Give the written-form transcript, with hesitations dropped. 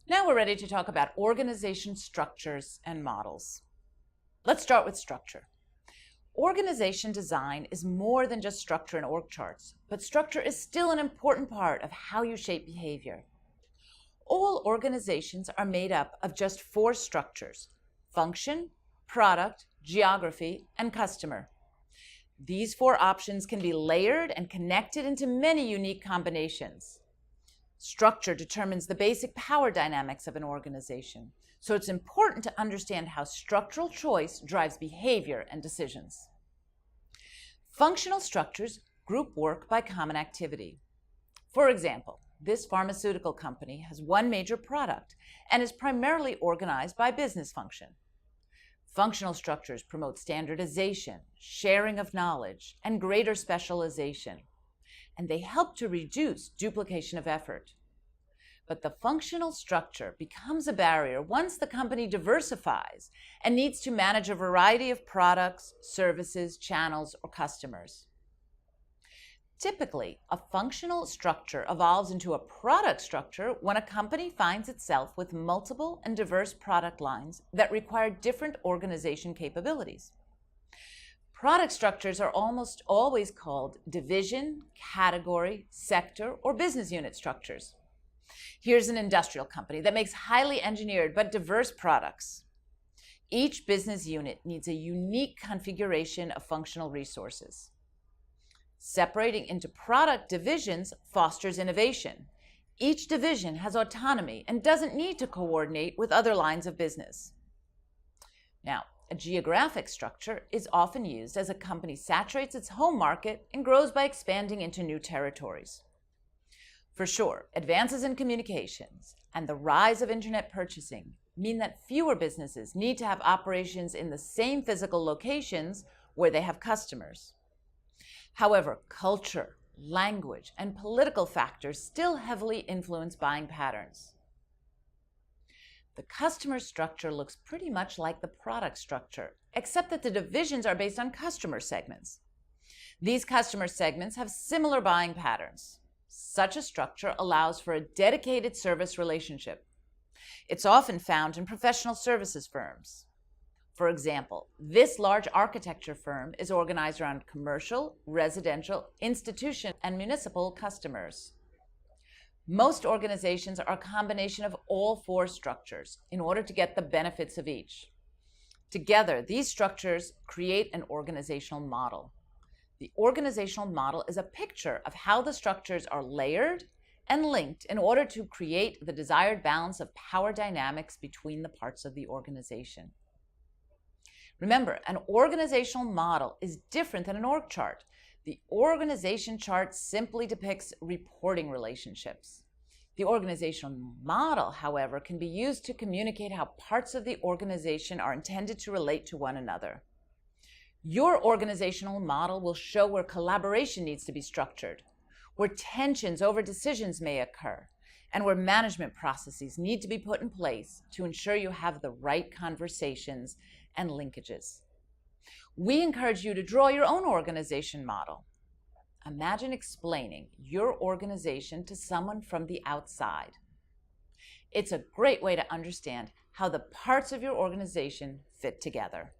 Now we're ready to talk about organization structures and models. Let's start with structure. Organization design is more than just structure and org charts, but structure is still an important part of how you shape behavior. All organizations are made up of just 4 structures: function, product, geography, and customer. These 4 options can be layered and connected into many unique combinations. Structure determines the basic power dynamics of an organization, so it's important to understand how structural choice drives behavior and decisions. Functional structures group work by common activity. For example, this pharmaceutical company has one major product and is primarily organized by business function. Functional structures promote standardization, sharing of knowledge, and greater specialization, and they help to reduce duplication of effort. But the functional structure becomes a barrier once the company diversifies and needs to manage a variety of products, services, channels, or customers. Typically, a functional structure evolves into a product structure when a company finds itself with multiple and diverse product lines that require different organization capabilities. Product structures are almost always called division, category, sector, or business unit structures. Here's an industrial company that makes highly engineered but diverse products. Each business unit needs a unique configuration of functional resources. Separating into product divisions fosters innovation. Each division has autonomy and doesn't need to coordinate with other lines of business. Now, a geographic structure is often used as a company saturates its home market and grows by expanding into new territories. For sure, advances in communications and the rise of internet purchasing mean that fewer businesses need to have operations in the same physical locations where they have customers. However, culture, language, and political factors still heavily influence buying patterns. The customer structure looks pretty much like the product structure, except that the divisions are based on customer segments. These customer segments have similar buying patterns. Such a structure allows for a dedicated service relationship. It's often found in professional services firms. For example, this large architecture firm is organized around commercial, residential, institution, and municipal customers. Most organizations are a combination of all 4 structures in order to get the benefits of each. Together, these structures create an organizational model. The organizational model is a picture of how the structures are layered and linked in order to create the desired balance of power dynamics between the parts of the organization. Remember, an organizational model is different than an org chart. The organization chart simply depicts reporting relationships. The organizational model, however, can be used to communicate how parts of the organization are intended to relate to one another. Your organizational model will show where collaboration needs to be structured, where tensions over decisions may occur, and where management processes need to be put in place to ensure you have the right conversations and linkages. We encourage you to draw your own organization model. Imagine explaining your organization to someone from the outside. It's a great way to understand how the parts of your organization fit together.